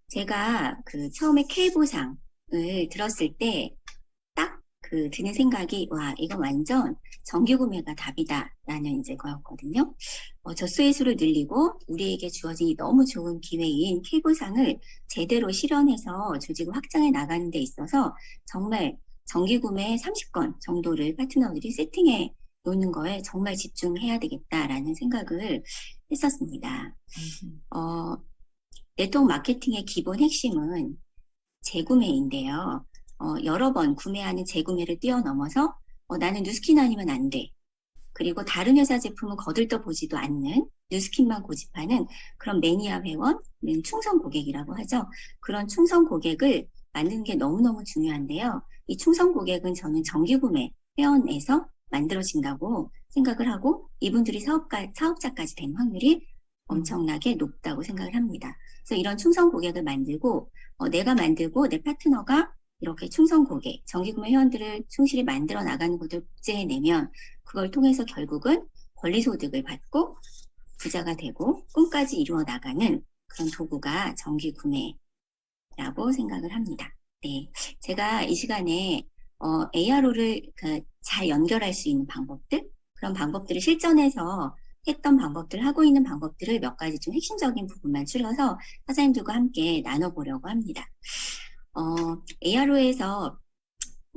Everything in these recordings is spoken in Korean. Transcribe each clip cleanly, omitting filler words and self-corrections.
제가 처음에 K보상을 들었을 때 딱 드는 생각이, 와, 이건 완전 정기구매가 답이다라는 이제 거였거든요. 젖소의 수를 늘리고 우리에게 주어진 이 너무 좋은 기회인 K보상을 제대로 실현해서 조직을 확장해 나가는 데 있어서 정말 정기구매 30건 정도를 파트너들이 세팅해 놓는 거에 정말 집중해야 되겠다라는 생각을 했었습니다. 네트워크 마케팅의 기본 핵심은 재구매인데요. 여러 번 구매하는 재구매를 뛰어넘어서 나는 뉴스킨 아니면 안 돼. 그리고 다른 회사 제품은 거들떠 보지도 않는 뉴스킨만 고집하는 그런 매니아 회원, 충성 고객이라고 하죠. 그런 충성 고객을 만드는 게 너무너무 중요한데요. 이 충성 고객은 저는 정기구매 회원에서 만들어진다고 생각을 하고 이분들이 사업자까지 된 확률이 엄청나게 높다고 생각을 합니다. 그래서 이런 충성 고객을 만들고 내가 만들고 내 파트너가 이렇게 충성 고객, 정기구매 회원들을 충실히 만들어 나가는 것을 복제해내면 그걸 통해서 결국은 권리소득을 받고 부자가 되고 꿈까지 이루어 나가는 그런 도구가 정기구매라고 생각을 합니다. 네, 제가 이 시간에 ARO를 잘 연결할 수 있는 방법들, 그런 방법들을 실전에서 했던 방법들, 하고 있는 방법들을 몇 가지 좀 핵심적인 부분만 추려서 사장님들과 함께 나눠보려고 합니다. ARO에서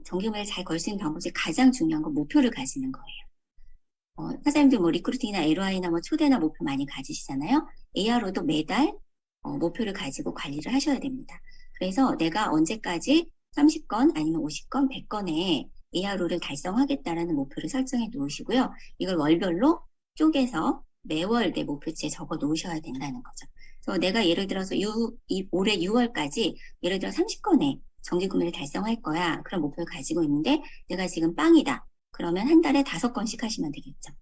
정기구매를 잘 걸 수 있는 방법 중에 가장 중요한 건 목표를 가지는 거예요. 사장님들 뭐 리크루팅이나 LOI나 뭐 초대나 목표 많이 가지시잖아요. ARO도 매달 목표를 가지고 관리를 하셔야 됩니다. 그래서 내가 언제까지 30건 아니면 50건, 100건의 ARO를 달성하겠다라는 목표를 설정해 놓으시고요. 이걸 월별로 쪼개서 매월 내 목표치에 적어 놓으셔야 된다는 거죠. 그래서 내가 예를 들어서 올해 6월까지 예를 들어 30건의 정기구매를 달성할 거야. 그런 목표를 가지고 있는데 내가 지금 빵이다. 그러면 한 달에 5건씩 하시면 되겠죠.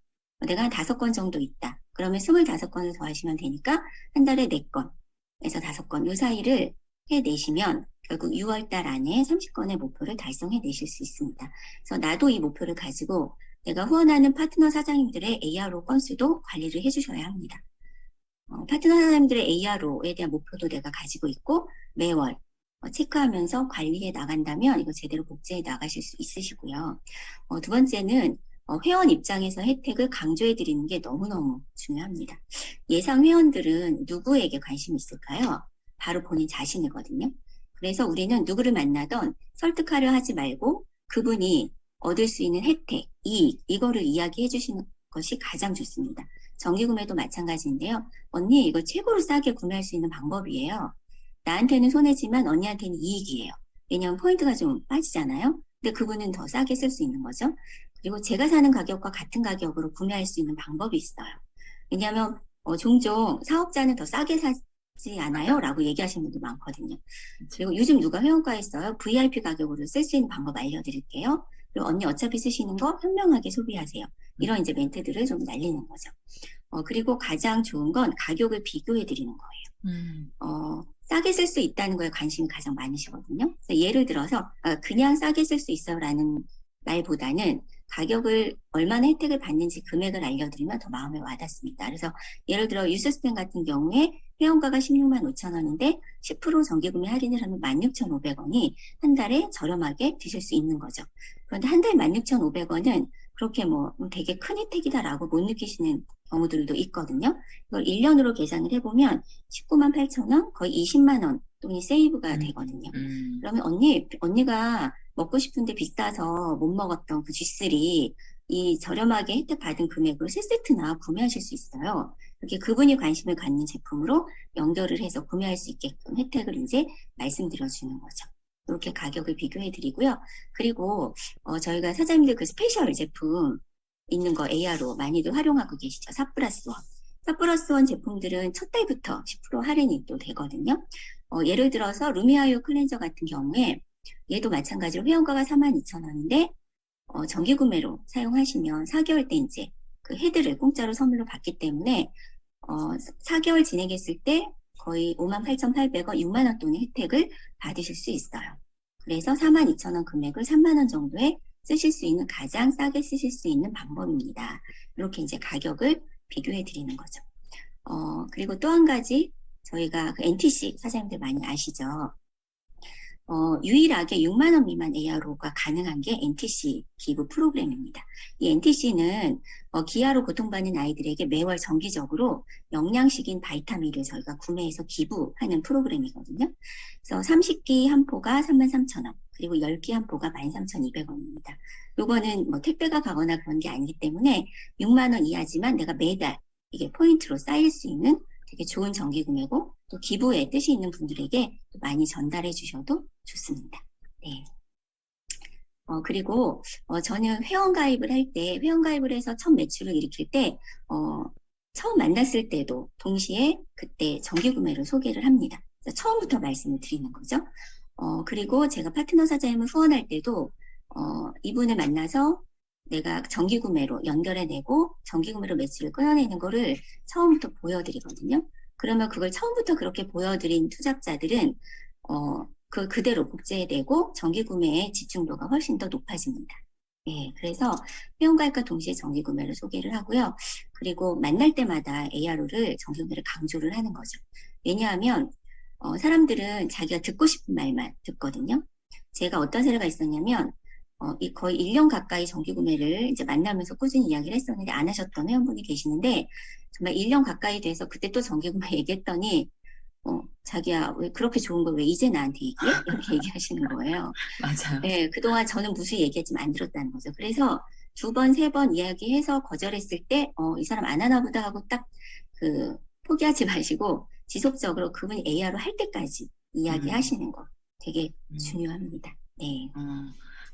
내가 한 5건 정도 있다. 그러면 25건을 더하시면 되니까 한 달에 4건에서 5건 이 사이를 해내시면 결국 6월달 안에 30건의 목표를 달성해내실 수 있습니다. 그래서 나도 이 목표를 가지고 내가 후원하는 파트너 사장님들의 ARO 건수도 관리를 해주셔야 합니다. 파트너 사장님들의 ARO에 대한 목표도 내가 가지고 있고 매월 체크하면서 관리해 나간다면 이거 제대로 복제해 나가실 수 있으시고요. 두 번째는 회원 입장에서 혜택을 강조해 드리는 게 너무너무 중요합니다. 예상 회원들은 누구에게 관심이 있을까요? 바로 본인 자신이거든요. 그래서 우리는 누구를 만나던 설득하려 하지 말고 그분이 얻을 수 있는 혜택, 이익, 이거를 이야기해 주시는 것이 가장 좋습니다. 정기구매도 마찬가지인데요. 언니, 이거 최고로 싸게 구매할 수 있는 방법이에요. 나한테는 손해지만 언니한테는 이익이에요. 왜냐하면 포인트가 좀 빠지잖아요. 근데 그분은 더 싸게 쓸 수 있는 거죠. 그리고 제가 사는 가격과 같은 가격으로 구매할 수 있는 방법이 있어요. 왜냐하면 종종 사업자는 더 싸게 사지 않아요? 라고 얘기하시는 분도 많거든요. 그리고 요즘 누가 회원가에 써요? VIP 가격으로 쓸 수 있는 방법 알려드릴게요. 그리고 언니 어차피 쓰시는 거 현명하게 소비하세요. 이런 이제 멘트들을 좀 날리는 거죠. 그리고 가장 좋은 건 가격을 비교해 드리는 거예요. 싸게 쓸 수 있다는 거에 관심이 가장 많으시거든요. 그래서 예를 들어서 그냥 싸게 쓸 수 있어라는 말보다는 가격을 얼마나 혜택을 받는지 금액을 알려드리면 더 마음에 와닿습니다. 그래서 예를 들어 유스스템 같은 경우에 회원가가 16만 5천 원인데 10% 정기구매 할인을 하면 16,500원이 한 달에 저렴하게 드실 수 있는 거죠. 그런데 한 달에 16,500원은 그렇게 뭐 되게 큰 혜택이다라고 못 느끼시는 경우들도 있거든요. 이걸 1년으로 계산을 해보면 19만 8천 원, 거의 20만 원 돈이 세이브가 되거든요. 그러면 언니가 먹고 싶은데 비싸서 못 먹었던 그 G3 이 저렴하게 혜택 받은 금액으로 3세트나 구매하실 수 있어요. 이렇게 그분이 관심을 갖는 제품으로 연결을 해서 구매할 수 있게끔 혜택을 이제 말씀드려주는 거죠. 이렇게 가격을 비교해 드리고요. 그리고 저희가 사장님들 그 스페셜 제품 있는 거 ARO 많이들 활용하고 계시죠. 4+1. 4+1 제품들은 첫 달부터 10% 할인이 또 되거든요. 예를 들어서 루미아유 클렌저 같은 경우에 얘도 마찬가지로 회원가가 42,000원인데 정기구매로 사용하시면 4개월 때 이제 그 헤드를 공짜로 선물로 받기 때문에 4개월 진행했을 때 거의 58,800원, 6만 원 돈의 혜택을 받으실 수 있어요. 그래서 42,000원 금액을 3만 원 정도에 쓰실 수 있는 가장 싸게 쓰실 수 있는 방법입니다. 이렇게 이제 가격을 비교해 드리는 거죠. 그리고 또 한 가지 저희가 그 NTC 사장님들 많이 아시죠? 유일하게 6만 원 미만 ARO가 가능한 게 NTC 기부 프로그램입니다. 이 NTC는 기아로 고통받는 아이들에게 매월 정기적으로 영양식인 바이타민을 저희가 구매해서 기부하는 프로그램이거든요. 그래서 30끼 한 포가 33,000원, 그리고 10끼 한 포가 13,200원입니다. 요거는 뭐 택배가 가거나 그런 게 아니기 때문에 6만 원 이하지만 내가 매달 이게 포인트로 쌓일 수 있는 되게 좋은 정기 구매고 또 기부에 뜻이 있는 분들에게 많이 전달해 주셔도 좋습니다. 네. 그리고 저는 회원가입을 할 때, 회원가입을 해서 첫 매출을 일으킬 때 처음 만났을 때도 동시에 그때 정기 구매를 소개를 합니다. 처음부터 말씀을 드리는 거죠. 그리고 제가 파트너 사장님을 후원할 때도 이분을 만나서 내가 정기 구매로 연결해내고 정기 구매로 매출을 끊어내는 거를 처음부터 보여드리거든요. 그러면 그걸 처음부터 그렇게 보여드린 투잡자들은 그대로 복제되고 정기 구매의 집중도가 훨씬 더 높아집니다. 예, 그래서 회원가입과 동시에 정기 구매를 소개를 하고요. 그리고 만날 때마다 ARO를 정기 구매를 강조를 하는 거죠. 왜냐하면 사람들은 자기가 듣고 싶은 말만 듣거든요. 제가 어떤 사례가 있었냐면 거의 1년 가까이 정기 구매를 이제 만나면서 꾸준히 이야기를 했었는데 안 하셨던 회원분이 계시는데 정말 1년 가까이 돼서 그때 또 정기 구매 얘기했더니 자기야 왜 그렇게 좋은 걸 왜 이제 나한테 얘기해? 이렇게 얘기하시는 거예요. 맞아요. 네, 그동안 저는 무슨 얘기했지만 안 들었다는 거죠. 그래서 2번, 3번 이야기해서 거절했을 때 이 사람 안 하나 보다 하고 딱 포기하지 마시고 지속적으로 그분이 AR로 할 때까지 이야기하시는 거 되게 중요합니다. 네.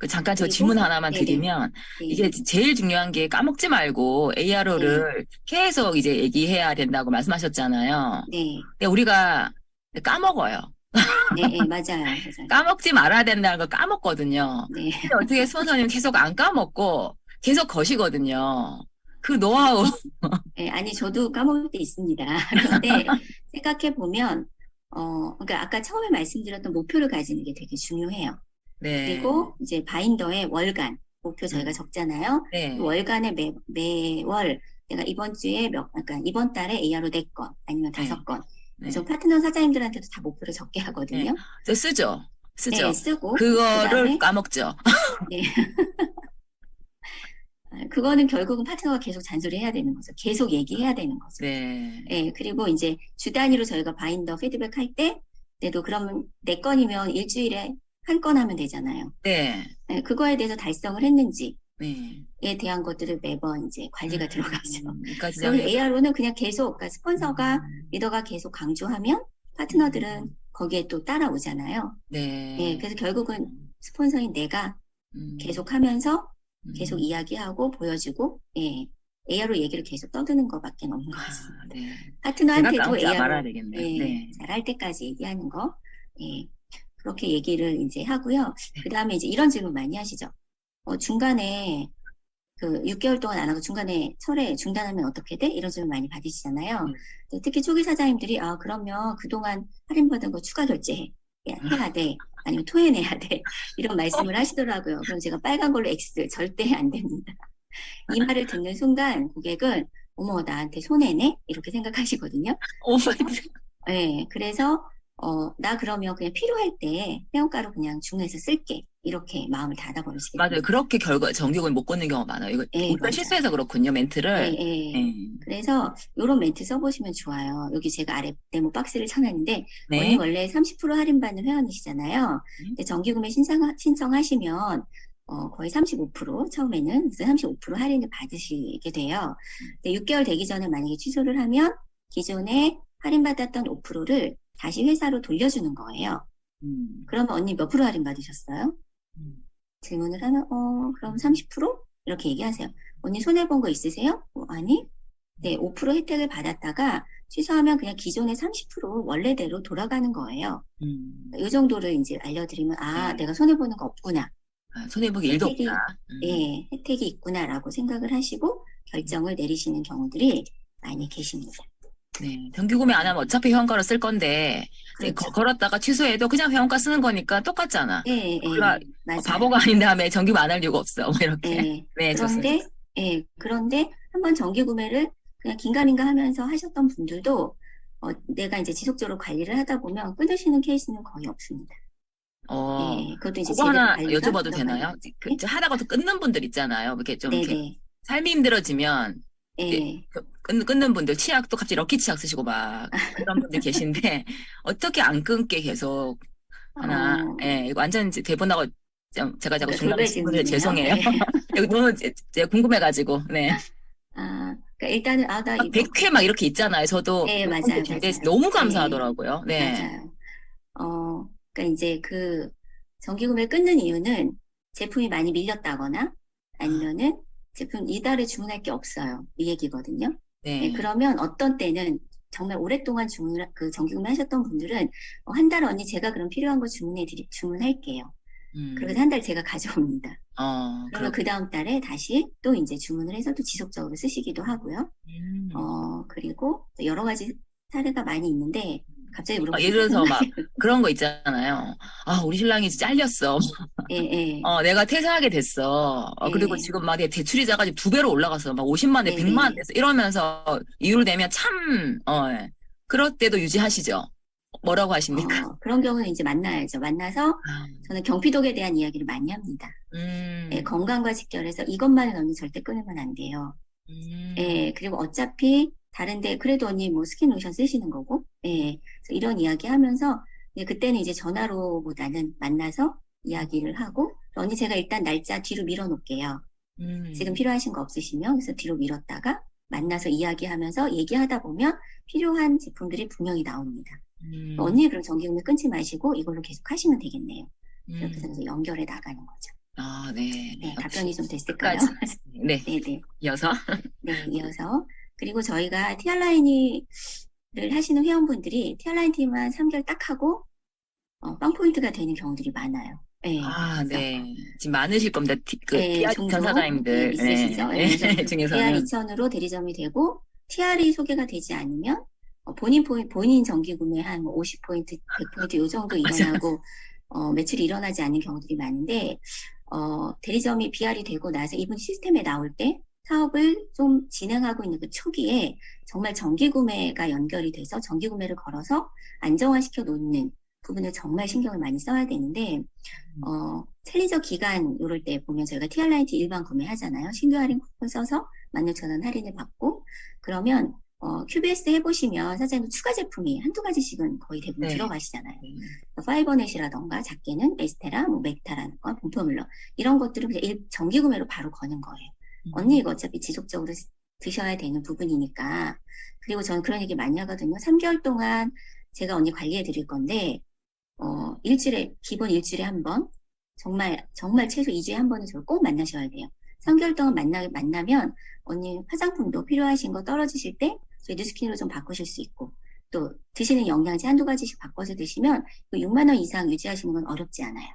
잠깐 저 질문 하나만 네네. 드리면, 네. 이게 제일 중요한 게 까먹지 말고 ARO를 계속 이제 얘기해야 된다고 말씀하셨잖아요. 네. 근데 우리가 까먹어요. 네, 맞아요. 까먹지 말아야 된다는 걸 까먹거든요. 네. 근데 어떻게 스폰서님 계속 안 까먹고 계속 거시거든요. 그 노하우. 네, 아니, 저도 까먹을 때 있습니다. 그런데 생각해보면, 그러니까 아까 처음에 말씀드렸던 목표를 가지는 게 되게 중요해요. 네. 그리고 이제 바인더에 월간 목표 저희가 적잖아요. 네. 월간에 매월 내가 이번 주에 그러니까 이번 달에 ARO 4건 아니면 5건. 그래서 파트너 사장님들한테도 다 목표를 적게 하거든요. 네. 쓰죠. 네, 쓰고 그거를 그다음에, 까먹죠. 네. 그거는 결국은 파트너가 계속 잔소리해야 되는 거죠. 계속 얘기해야 되는 거죠. 네. 네, 그리고 이제 주 단위로 저희가 바인더 피드백 할 때, 그래도 그러면 4건이면 일주일에 1건 하면 되잖아요. 네. 네, 그거에 대해서 달성을 했는지에 네. 대한 것들을 매번 이제 관리가 들어가죠. 그러니까 그리고 ARO는 그냥 계속, 그러니까 스폰서가, 리더가 계속 강조하면 파트너들은 거기에 또 따라오잖아요. 네. 네, 그래서 결국은 스폰서인 내가 계속 하면서 계속 이야기하고 보여주고, 예, ARO 얘기를 계속 떠드는 것밖에 없는 것 같습니다. 네. 파트너한테도 ARO 잘할 때까지 얘기하는 거, 예, 그렇게 얘기를 이제 하고요. 그 다음에 이제 이런 질문 많이 하시죠. 중간에 6개월 동안 안 하고 중간에 철회 중단하면 어떻게 돼? 이런 질문 많이 받으시잖아요. 특히 초기 사장님들이 그러면 그동안 할인받은 거 추가 결제해. 해야 돼. 아니면 토해내야 돼. 이런 말씀을 하시더라고요. 그럼 제가 빨간 걸로 X 절대 안 됩니다. 이 말을 듣는 순간 고객은 어머 나한테 손해네? 이렇게 생각하시거든요. 네, 그래서 나 그러면 그냥 필요할 때 회원가로 그냥 중에서 쓸게. 이렇게 마음을 닫아버리시겠죠. 맞아요. 그렇게 정기금을 못 걷는 경우가 많아요. 이거 우리가 실수해서 그렇군요, 멘트를. 네. 그래서 이런 멘트 써보시면 좋아요. 여기 제가 아래 네모 박스를 쳐놨는데 언니 원래 30% 할인받는 회원이시잖아요. 근데 정기구매 신청하시면 거의 35% 처음에는 35% 할인을 받으시게 돼요. 근데 6개월 되기 전에 만약에 취소를 하면 기존에 할인받았던 5%를 다시 회사로 돌려주는 거예요. 그러면 언니 몇 프로 할인 받으셨어요? 질문을 하면 그럼 30%? 이렇게 얘기하세요. 언니 손해본 거 있으세요? 아니? 네, 5% 혜택을 받았다가 취소하면 그냥 기존의 30% 원래대로 돌아가는 거예요. 이 정도를 이제 알려드리면 내가 손해보는 거 없구나. 손해보기 일도 없다. 네, 혜택이 있구나라고 생각을 하시고 결정을 내리시는 경우들이 많이 계십니다. 네, 정기구매 안 하면 어차피 회원가로 쓸 건데 그렇죠. 걸었다가 취소해도 그냥 회원가 쓰는 거니까 똑같잖아. 네, 맞아요. 바보가 아닌 다음에 정기구매 안 할 이유가 없어. 이렇게. 네, 내가 이제 지속적으로 관리를 하다 보면 끊으시는 케이스는 거의 없습니다. 예, 그것도 이제 그거 제대로 하나 관리가 여쭤봐도 들어가야 되나요? 예? 하다가 또 끊는 분들 있잖아요. 이렇게 좀 이렇게 네네. 삶이 힘들어지면 이제 예. 끊는 분들 치약도 갑자기 럭키 치약 쓰시고 막 이런 분들 계신데 어떻게 안 끊게 계속 하나. 예, 이거 완전 이제 대본하고 제가 자꾸 그러니까 중간에 돌발 질문을 질문이네요. 죄송해요. 예. 여기 너무 제가 궁금해가지고. 네. 그러니까 일단은, 나 막 이거, 100회 막 이렇게 있잖아요. 저도 예, 몇 번 맞아요, 계신데 맞아요. 너무 예, 감사하더라고요. 네. 맞아요. 그러니까 이제 그 정기구매를 끊는 이유는 제품이 많이 밀렸다거나 아, 아니면은 제품 이달에 주문할 게 없어요. 이 얘기거든요. 예, 네. 그러면 어떤 때는 정말 오랫동안 그 정기구매 하셨던 분들은 한 달 언니 제가 그럼 필요한 거 주문할게요. 그래서 음, 한 달 제가 가져옵니다. 그러면 그 그렇구나. 다음 달에 다시 또 이제 주문을 해서 또 지속적으로 쓰시기도 하고요. 음. 그리고 또 여러 가지 사례가 많이 있는데 갑자기 예를 물어보시니까 들어서 생각이 막 그런 거 있잖아요. 아, 우리 신랑이 잘렸어. 예, 예, 내가 퇴사하게 됐어. 그리고 예, 지금 막 대출이자가 지금 2배로 올라갔어. 막 50만 에 네, 100만 원 네. 됐어. 이러면서 이유를 대면 참, 예. 그럴 때도 유지하시죠. 뭐라고 하십니까? 그런 경우는 이제 만나야죠. 만나서 아, 저는 경피독에 대한 이야기를 많이 합니다. 예, 음, 건강과 직결해서 이것만은 언니 절대 끊으면 안 돼요. 음, 예, 그리고 어차피 다른데 그래도 언니 뭐 스킨 로션 쓰시는 거고, 예, 그래서 이런 이야기 하면서 그때는 이제 전화로보다는 만나서 이야기를 하고 언니 제가 일단 날짜 뒤로 밀어 놓을게요. 지금 음, 필요하신 거 없으시면 그래서 뒤로 밀었다가 만나서 이야기하면서 얘기하다 보면 필요한 제품들이 분명히 나옵니다. 음, 언니 그럼 정기구매 끊지 마시고 이걸로 계속 하시면 되겠네요. 이렇게 음. 해서 연결해 나가는 거죠. 아, 네. 네, 역시 답변이 좀 됐을까요? 끝까지. 네. 네네. 이어서. 네, 이어서. 그리고 저희가 티알라인을 하시는 회원분들이 티알라인 팀만 3개월 딱 하고, 빵 포인트가 되는 경우들이 많아요. 네, 아, 그래서, 네. 지금 많으실 겁니다. 예, TR 종종, 예, 전사장님들, 있으시죠? 예, 그래서 네. AR 중에서는. 2000으로 대리점이 되고, TR이 소개가 되지 않으면, 본인 정기 구매 한 50포인트, 100포인트 요 정도 맞아요. 일어나고, 매출이 일어나지 않는 경우들이 많은데, 대리점이 BR이 되고 나서 이분 시스템에 나올 때 사업을 좀 진행하고 있는 그 초기에 정말 정기 구매가 연결이 돼서 정기 구매를 걸어서 안정화시켜 놓는 부분을 정말 신경을 많이 써야 되는데, 챌린저 기간 요럴 때 보면 저희가 티알라이트 일반 구매하잖아요. 신규 할인 쿠폰 써서 16,000원 할인을 받고 그러면 QBS 해보시면 사장님 추가 제품이 한두 가지씩은 거의 대부분 네. 들어가시잖아요. 네. 파이버넷이라던가 작게는 에스테라, 뭐 멕타라는 거, 본포뮬러 이런 것들은 그냥 정기 구매로 바로 거는 거예요. 언니 음, 이거 어차피 지속적으로 드셔야 되는 부분이니까. 그리고 저는 그런 얘기 많이 하거든요. 3개월 동안 제가 언니 관리해 드릴 건데 기본 일주일에 한 번, 정말 최소 2주에 한 번은 저를 꼭 만나셔야 돼요. 3개월 동안 만나면, 언니 화장품도 필요하신 거 떨어지실 때, 저희 뉴스킨으로 좀 바꾸실 수 있고, 또, 드시는 영양제 한두 가지씩 바꿔서 드시면, 6만 원 이상 유지하시는 건 어렵지 않아요.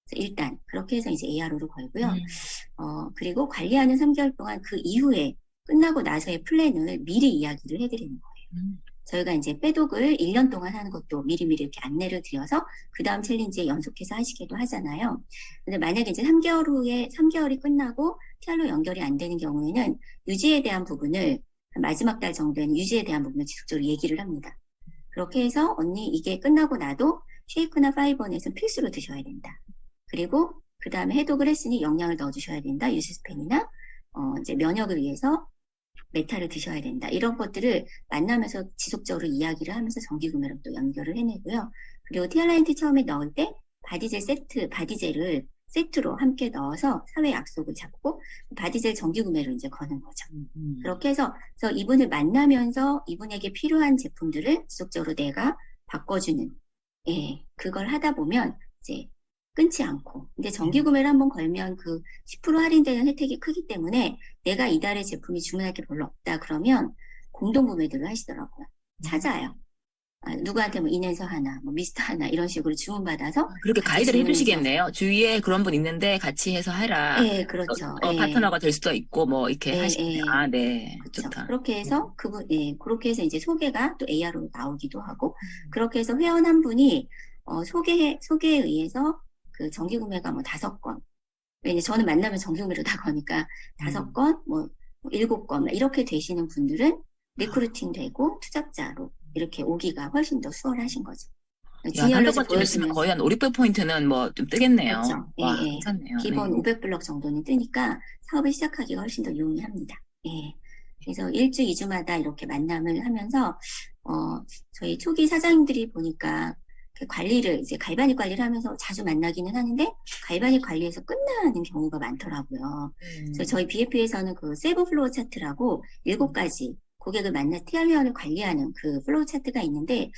그래서 일단, 그렇게 해서 이제 ARO로 걸고요. 음, 그리고 관리하는 3개월 동안 그 이후에, 끝나고 나서의 플랜을 미리 이야기를 해드리는 거예요. 음, 저희가 이제 빼독을 1년 동안 하는 것도 미리미리 이렇게 안내를 드려서 그 다음 챌린지에 연속해서 하시기도 하잖아요. 근데 만약에 이제 3개월 후에 3개월이 끝나고 TR로 연결이 안 되는 경우에는 유지에 대한 부분을 마지막 달 정도에는 유지에 대한 부분을 지속적으로 얘기를 합니다. 그렇게 해서 언니 이게 끝나고 나도 쉐이크나 파이버넷은 필수로 드셔야 된다. 그리고 그 다음에 해독을 했으니 영양을 넣어주셔야 된다. 유스스펜이나 이제 면역을 위해서 메타를 드셔야 된다. 이런 것들을 만나면서 지속적으로 이야기를 하면서 정기구매로 또 연결을 해내고요. 그리고 티알라인티 처음에 넣을 때 바디젤을 세트로 함께 넣어서 사회 약속을 잡고 바디젤 정기구매로 이제 거는 거죠. 그렇게 해서 그래서 이분을 만나면서 이분에게 필요한 제품들을 지속적으로 내가 바꿔주는 그걸 하다 보면 이제 끊지 않고. 근데 정기 음, 구매를 한번 걸면 그 10% 할인되는 혜택이 크기 때문에 내가 이달에 제품이 주문할 게 별로 없다 그러면 공동 구매들을 하시더라고요. 음. 찾아요. 누구한테 뭐 인앤서 하나, 뭐 미스터 하나 이런 식으로 주문받아서 그렇게 같이 가이드를 주문해서 해주시겠네요. 주위에 그런 분 있는데 같이 해서 해라. 예, 그렇죠. 예, 파트너가 될 수도 있고, 뭐, 이렇게 예, 하시네요. 예. 아, 네. 그렇죠. 좋다. 그렇게 해서 그렇게 해서 이제 소개가 또 AR로 나오기도 하고, 음. 그렇게 해서 회원 한 분이 소개에 의해서 그 정기 구매가 뭐 5건, 왜냐 저는 만나면 정기구매로 다 거니까 음. 5건, 뭐 7건 이렇게 되시는 분들은 아, 리크루팅 되고 투잡자로 이렇게 오기가 훨씬 더 수월하신 거죠. 야, 한두 진열로지 번쯤 있으면 거의 보여주면서. 한 5, 600포인트는 뭐 좀 뜨겠네요. 그렇죠. 예, 와, 예. 괜찮네요. 기본 네. 500블럭 정도는 뜨니까 사업을 시작하기가 훨씬 더 용이합니다. 예. 그래서 1주, 2주마다 이렇게 만남을 하면서, 저희 초기 사장님들이 보니까 그 관리를, 이제 갈바닉 관리를 하면서 자주 만나기는 하는데, 갈바닉 관리에서 끝나는 경우가 많더라고요. 그래서 저희 BF에서는 그 세부 플로우 차트라고 7가지 고객을 만나 TR회원을 관리하는 그 플로우 차트가 있는데,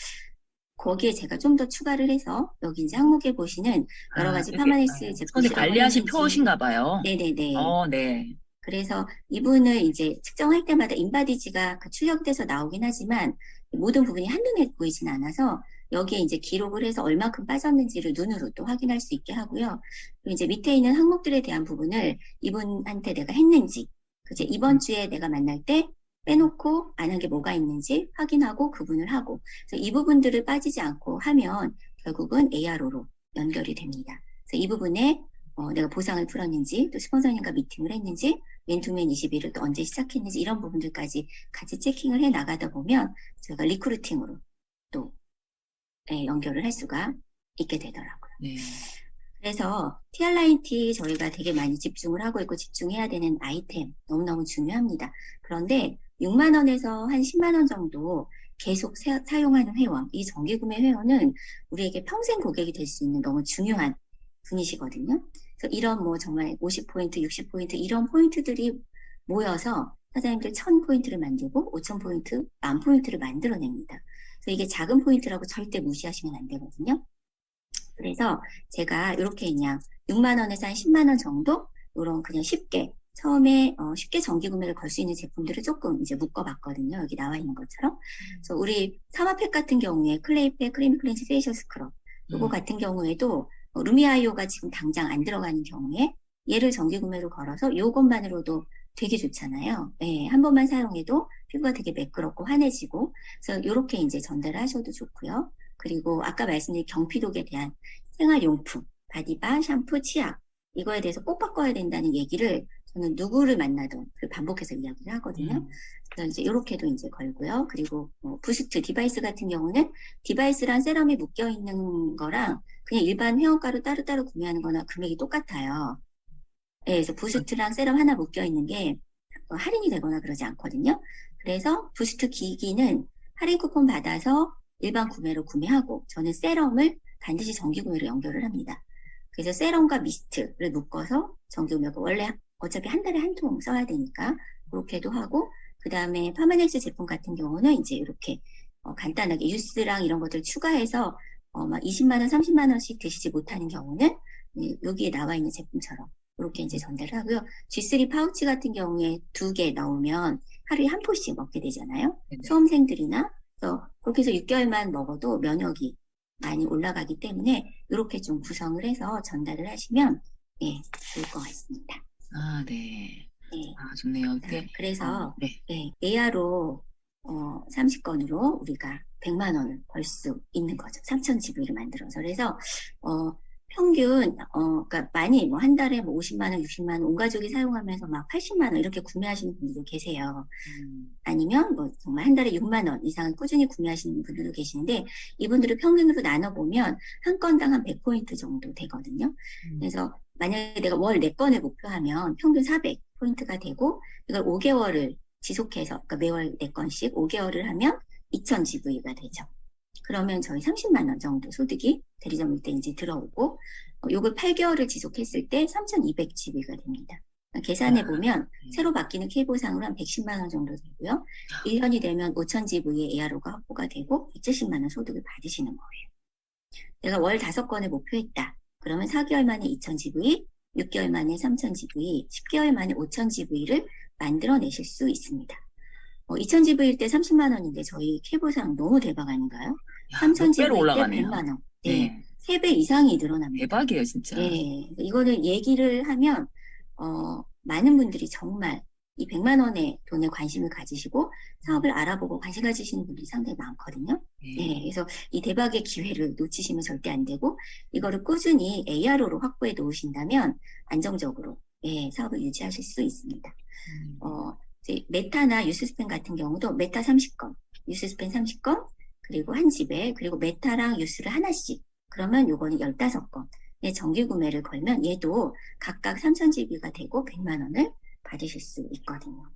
거기에 제가 좀 더 추가를 해서 여기 이제 항목에 보시는 여러 아, 가지 이게 파마넥스 제품 선생님 실험을 관리하신 했는지. 표신가 봐요. 네네네. 네. 그래서 이분을 이제 측정할 때마다 인바디지가 그 출력돼서 나오긴 하지만 모든 부분이 한눈에 보이진 않아서 여기에 이제 기록을 해서 얼마큼 빠졌는지를 눈으로 또 확인할 수 있게 하고요. 그리고 이제 밑에 있는 항목들에 대한 부분을 이분한테 내가 했는지, 그제 이번 주에 내가 만날 때 빼놓고 안 한 게 뭐가 있는지 확인하고 구분을 하고, 그래서 이 부분들을 빠지지 않고 하면 결국은 ARO로 연결이 됩니다. 그래서 이 부분에 내가 보상을 풀었는지, 또 스폰서님과 미팅을 했는지, 맨투맨 21을 또 언제 시작했는지 이런 부분들까지 같이 체킹을 해 나가다 보면 저희가 리크루팅으로 또 연결을 할 수가 있게 되더라고요. 네. 그래서 TR라인T 저희가 되게 많이 집중을 하고 있고 집중해야 되는 아이템 너무너무 중요합니다. 그런데 6만 원에서 한 10만 원 정도 계속 사용하는 회원, 이 정기구매 회원은 우리에게 평생 고객이 될 수 있는 너무 중요한 분이시거든요. 그래서 이런 뭐 정말 50포인트, 60포인트 이런 포인트들이 모여서 사장님들 1000포인트를 만들고 5000포인트, 10,000포인트를 만들어냅니다. 그래서 이게 작은 포인트라고 절대 무시하시면 안 되거든요. 그래서 제가 이렇게 그냥 6만 원에서 한 10만 원 정도 이런 그냥 쉽게 처음에 쉽게 정기 구매를 걸 수 있는 제품들을 조금 이제 묶어봤거든요. 여기 나와 있는 것처럼. 그래서 우리 사마팩 같은 경우에 클레이팩, 크림 클렌즈, 페이셜 스크럽 요거 같은 경우에도 루미아이오가 지금 당장 안 들어가는 경우에 얘를 정기 구매로 걸어서 요것만으로도 되게 좋잖아요. 네, 한 번만 사용해도 피부가 되게 매끄럽고 환해지고 그래서 이렇게 이제 전달을 하셔도 좋고요. 그리고 아까 말씀드린 경피독에 대한 생활용품, 바디바, 샴푸, 치약 이거에 대해서 꼭 바꿔야 된다는 얘기를 저는 누구를 만나도 반복해서 이야기를 하거든요. 그래서 이제 이렇게도 이제 걸고요. 그리고 부스트 디바이스 같은 경우는 디바이스랑 세럼이 묶여 있는 거랑 그냥 일반 회원가로 따로따로 구매하는 거나 금액이 똑같아요. 네, 그래서 부스트랑 세럼 하나 묶여 있는 게 할인이 되거나 그러지 않거든요. 그래서 부스트 기기는 할인 쿠폰 받아서 일반 구매로 구매하고 저는 세럼을 반드시 정기 구매로 연결을 합니다. 그래서 세럼과 미스트를 묶어서 정기 구매고 원래 어차피 한 달에 한 통 써야 되니까 그렇게도 하고 그 다음에 파마넥스 제품 같은 경우는 이제 이렇게 간단하게 유스랑 이런 것들 추가해서 막 20만 원, 30만 원씩 드시지 못하는 경우는 여기에 나와 있는 제품처럼 이렇게 이제 전달을 하고요. G3 파우치 같은 경우에 2개 넣으면 하루에 한 포씩 먹게 되잖아요. 네네. 수험생들이나 그렇게 해서 6개월만 먹어도 면역이 많이 올라가기 때문에 이렇게 좀 구성을 해서 전달을 하시면 좋을 것 같습니다. 아, 네. 네. 아, 좋네요. 그래서 네. AR로 30건으로 우리가 100만 원을 벌 수 있는 거죠. 3,000GV를 만들어서. 그래서 평균 그러니까 많이 뭐 한 달에 뭐 50만 원, 60만 원 온 가족이 사용하면서 막 80만 원 이렇게 구매하시는 분들도 계세요. 아니면 뭐 정말 한 달에 6만 원 이상을 꾸준히 구매하시는 분들도 계시는데 이분들을 평균으로 나눠보면 한 건당 한 100포인트 정도 되거든요. 그래서 만약에 내가 월 4건을 목표하면 평균 400포인트가 되고 이걸 5개월을 지속해서 그러니까 매월 4건씩 5개월을 하면 2,000GV가 되죠. 그러면 저희 30만 원 정도 소득이 대리점일 때 이제 들어오고 요걸 8개월을 지속했을 때 3,200GV가 됩니다. 계산해 보면 새로 바뀌는 K보상으로 한 110만 원 정도 되고요. 1년이 되면 5,000GV의 ARO가 확보가 되고 170만 원 소득을 받으시는 거예요. 내가 월 5건을 목표했다. 그러면 4개월 만에 2,000GV, 6개월 만에 3,000GV, 10개월 만에 5,000GV를 만들어내실 수 있습니다. 2,000GV일 때 30만 원인데 저희 K보상 너무 대박 아닌가요? 3,000GV일 때 100만 원. 네. 3배 이상이 늘어납니다. 대박이에요, 진짜. 네. 이거는 얘기를 하면 많은 분들이 정말 이 100만 원의 돈에 관심을 가지시고 사업을 알아보고 관심 가지시는 분들이 상당히 많거든요. 네. 그래서 이 대박의 기회를 놓치시면 절대 안 되고 이거를 꾸준히 ARO로 확보해 놓으신다면 안정적으로 사업을 유지하실 수 있습니다. 이제 메타나 유스스펜 같은 경우도 메타 30건, 유스스펜 30건, 그리고 한 집에, 그리고 메타랑 유스를 하나씩. 그러면 요거는 15건의 정기 구매를 걸면 얘도 각각 3,000GB가 되고 100만 원을 받으실 수 있거든요.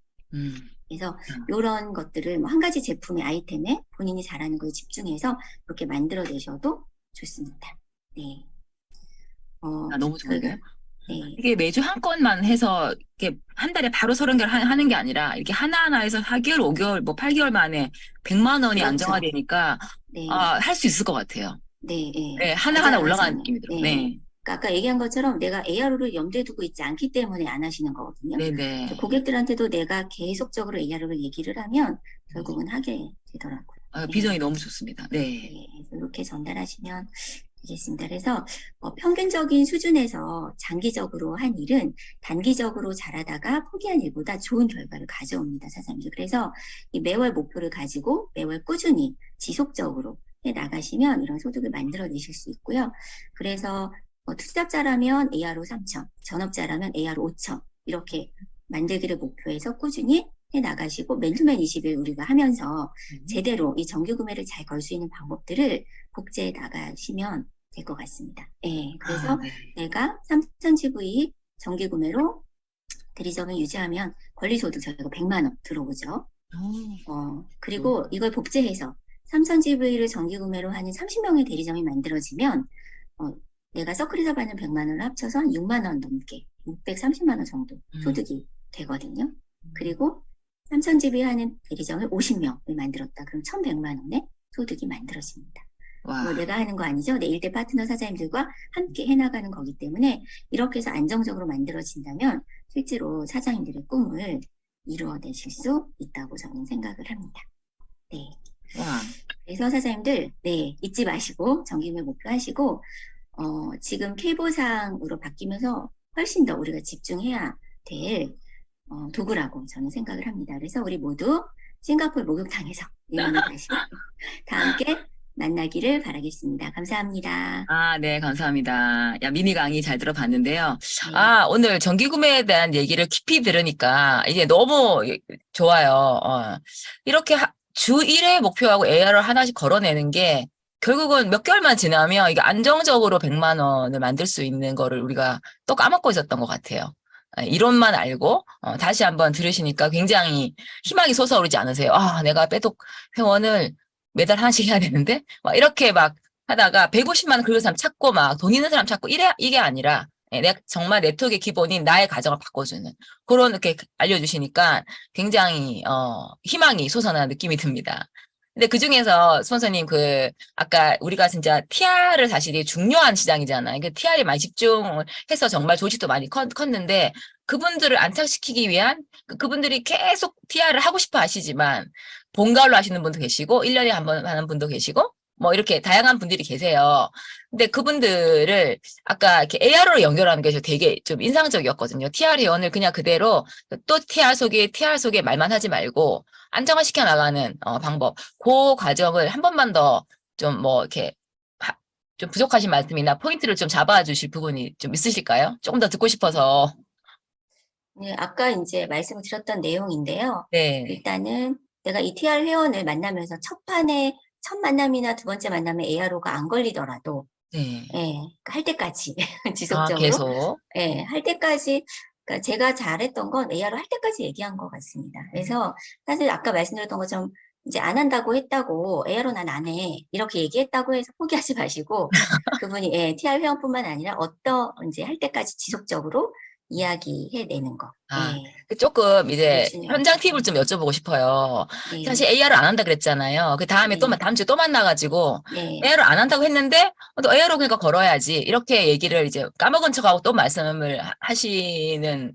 그래서 이런 것들을 뭐 한 가지 제품의 아이템에 본인이 잘하는 거에 집중해서 그렇게 만들어내셔도 좋습니다. 네. 너무 저희가, 좋은데요? 네. 이게 매주 한 건만 해서 이렇게 한 달에 바로 30개를 하는 게 아니라 이렇게 하나하나 해서 4개월, 5개월, 뭐 8개월 만에 100만 원이 그렇죠. 안정화되니까 네. 할 수 있을 것 같아요. 네, 네, 네. 하나하나 과장하지 올라가는 않아요. 느낌이 들어요. 네. 네. 그러니까 아까 얘기한 것처럼 내가 ARO를 염두에 두고 있지 않기 때문에 안 하시는 거거든요. 네네. 고객들한테도 내가 계속적으로 ARO를 얘기를 하면 결국은 하게 되더라고요. 비전이 네. 너무 좋습니다. 네. 네. 이렇게 전달하시면 되겠습니다. 그래서 평균적인 수준에서 장기적으로 한 일은 단기적으로 잘하다가 포기한 일보다 좋은 결과를 가져옵니다, 사장님. 그래서 이 매월 목표를 가지고 매월 꾸준히 지속적으로 해 나가시면 이런 소득을 만들어내실 수 있고요. 그래서 투잡자라면 ARO 3천, 전업자라면 ARO 5천 이렇게 만들기를 목표해서 꾸준히 해 나가시고 맨투맨 20일 우리가 하면서 제대로 이 정기 구매를 잘 걸 수 있는 방법들을 복제해 나가시면 될 것 같습니다. 네, 그래서 네. 내가 3,000GV 정기 구매로 대리점을 유지하면 권리소득 저희가 100만 원 들어오죠. 그리고 이걸 복제해서 3,000GV를 정기 구매로 하는 30명의 대리점이 만들어지면 내가 서클에서 받는 100만 원을 합쳐서 한 6만 원 넘게 630만 원 정도 소득이 되거든요. 그리고 3,000GV 하는 대리점을 50명을 만들었다. 그럼 1,100만 원의 소득이 만들어집니다. 뭐 내가 하는 거 아니죠. 내 일대 파트너 사장님들과 함께 해나가는 거기 때문에 이렇게 해서 안정적으로 만들어진다면 실제로 사장님들의 꿈을 이루어내실 수 있다고 저는 생각을 합니다. 네. 그래서 사장님들, 네, 잊지 마시고 정기구매 목표하시고 지금 K보상으로 바뀌면서 훨씬 더 우리가 집중해야 될 도구라고 저는 생각을 합니다. 그래서 우리 모두 싱가포르 목욕탕에서 유연을 다시 다 함께 만나기를 바라겠습니다. 감사합니다. 네, 감사합니다. 미니 강의 잘 들어봤는데요. 네. 오늘 정기구매에 대한 얘기를 깊이 들으니까 이제 너무 좋아요. 이렇게 주 1회 목표하고 AR을 하나씩 걸어내는 게 결국은 몇 개월만 지나면 이게 안정적으로 100만 원을 만들 수 있는 거를 우리가 또 까먹고 있었던 것 같아요. 이론만 알고 다시 한번 들으시니까 굉장히 희망이 솟아오르지 않으세요? 내가 빼독 회원을 매달 하나씩 해야 되는데 막 이렇게 막 하다가 150만 원 긁은 사람 찾고 막 돈 있는 사람 찾고 이게 아니라 내가 정말 네트워크의 기본인 나의 가정을 바꿔주는 그런 이렇게 알려주시니까 굉장히 희망이 솟아나는 느낌이 듭니다. 근데 그 중에서 스폰서님 아까 우리가 진짜 TR을 사실이 중요한 시장이잖아요. 그러니까 TR에 많이 집중을 해서 정말 조직도 많이 컸는데 그분들을 안착시키기 위한 그분들이 계속 TR을 하고 싶어 하시지만 본가로 하시는 분도 계시고 1년에 한 번 하는 분도 계시고 뭐 이렇게 다양한 분들이 계세요. 근데 그분들을 아까 이렇게 AR로 연결하는 게 되게 좀 인상적이었거든요. TR 회원을 그냥 그대로 또 TR 속에 말만 하지 말고 안정화시켜 나가는 방법. 그 과정을 한 번만 더 좀 뭐 이렇게 좀 부족하신 말씀이나 포인트를 좀 잡아주실 부분이 좀 있으실까요? 조금 더 듣고 싶어서. 네, 아까 이제 말씀을 드렸던 내용인데요. 네. 일단은 내가 이 TR 회원을 만나면서 첫 만남이나 두 번째 만남에 ARO가 안 걸리더라도 네. 예, 할 때까지 지속적으로 계속. 예, 할 때까지 그러니까 제가 잘했던 건 ARO 할 때까지 얘기한 것 같습니다. 그래서 사실 아까 말씀드렸던 것처럼 이제 안 한다고 했다고 ARO 난 안 해 이렇게 얘기했다고 해서 포기하지 마시고 그분이 TR 회원뿐만 아니라 이제 할 때까지 지속적으로 이야기해내는 거. 조금 이제 중요하죠. 현장 팁을 좀 여쭤보고 싶어요. 네. 사실 AR을 안 한다 그랬잖아요. 그 다음에 다음 주에 또 만나가지고 AR을 안 한다고 했는데 또 AR로 그러니까 걸어야지 이렇게 얘기를 이제 까먹은 척하고 또 말씀을 하시는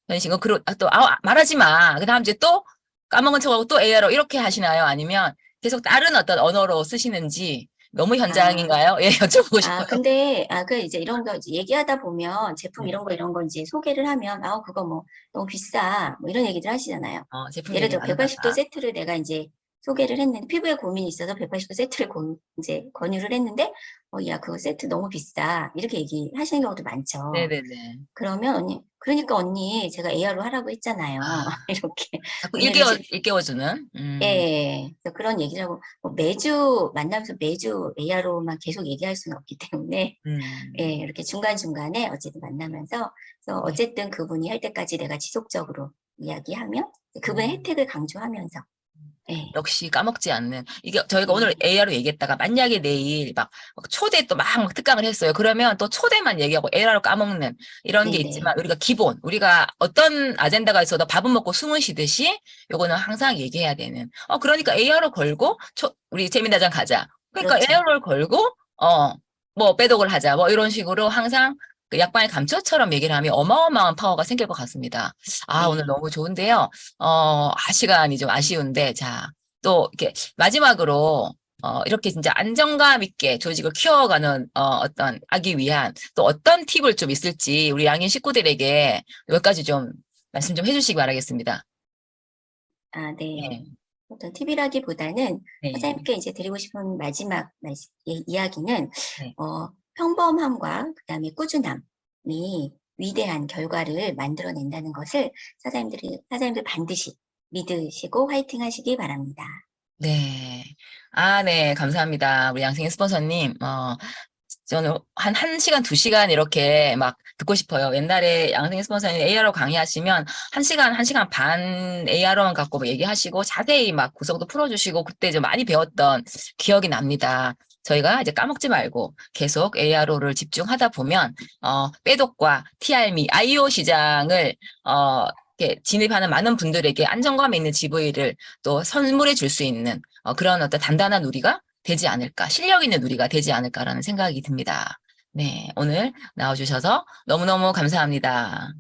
편이신가? 그리고 또 말하지 마. 그 다음 주에 또 까먹은 척하고 또 AR로 이렇게 하시나요? 아니면 계속 다른 어떤 언어로 쓰시는지 너무 현장인가요? 여쭤보고 싶어요. 근데, 이제 이런 거 이제 얘기하다 보면 제품 이런 거 이제 소개를 하면, 그거 뭐 너무 비싸. 뭐 이런 얘기들 하시잖아요. 제품 예를 얘기 들어 180도 세트를 내가 이제 소개를 했는데, 피부에 고민이 있어서 180도 세트를 이제 권유를 했는데, 야, 그거 세트 너무 비싸. 이렇게 얘기하시는 경우도 많죠. 네네네. 그러면 언니, 그러니까 언니, 제가 AR로 하라고 했잖아요. 아, 이렇게 자꾸 오늘은 일깨워주는, 예, 그래서 그런 얘기를 하고 뭐 매주 만나면서 매주 AR로만 계속 얘기할 수는 없기 때문에 예, 음, 이렇게 중간중간에 어쨌든 만나면서 그래서 네. 어쨌든 그분이 할 때까지 내가 지속적으로 이야기하면 그분의 음. 혜택을 강조하면서 예, 역시 까먹지 않는. 이게 저희가 오늘 네, AR로 얘기했다가 만약에 내일 막 초대 또 막 특강을 했어요. 그러면 또 초대만 얘기하고 AR로 까먹는 이런 게 네네, 있지만 우리가 기본, 우리가 어떤 아젠다가 있어도 밥은 먹고 숨은 쉬듯이 요거는 항상 얘기해야 되는. 그러니까 AR로 걸고 우리 재미나장 가자. 그러니까 그렇죠. AR로 걸고 뭐 빼독을 하자. 뭐 이런 식으로 항상 그 약반의 감초처럼 얘기를 하면 어마어마한 파워가 생길 것 같습니다. 아, 오늘 네, 너무 좋은데요. 시간이 좀 아쉬운데, 자, 또 이렇게 마지막으로 이렇게 진짜 안정감 있게 조직을 키워가는 어떤 하기 위한 또 어떤 팁을 좀 있을지 우리 양인 식구들에게 몇 가지 좀 말씀 좀 해주시기 바라겠습니다. 아, 네. 네, 어떤 팁이라기보다는 네, 사장님께 이제 드리고 싶은 마지막 이야기는 네. 평범함과 그다음에 꾸준함이 위대한 결과를 만들어낸다는 것을 사장님들 반드시 믿으시고 화이팅 하시기 바랍니다. 네. 아, 네. 감사합니다. 우리 양승희 스폰서님. 저는 한 1시간, 2시간 이렇게 막 듣고 싶어요. 옛날에 양승희 스폰서님 AR로 강의하시면 1시간, 1시간 반 AR로만 갖고 뭐 얘기하시고 자세히 막 구성도 풀어주시고 그때 좀 많이 배웠던 기억이 납니다. 저희가 이제 까먹지 말고 계속 AR로를 집중하다 보면, 빼독과 TRM, IO 시장을, 이렇게 진입하는 많은 분들에게 안정감 있는 GV를 또 선물해 줄 수 있는 그런 어떤 단단한 우리가 되지 않을까, 실력 있는 우리가 되지 않을까라는 생각이 듭니다. 네, 오늘 나와주셔서 너무너무 감사합니다.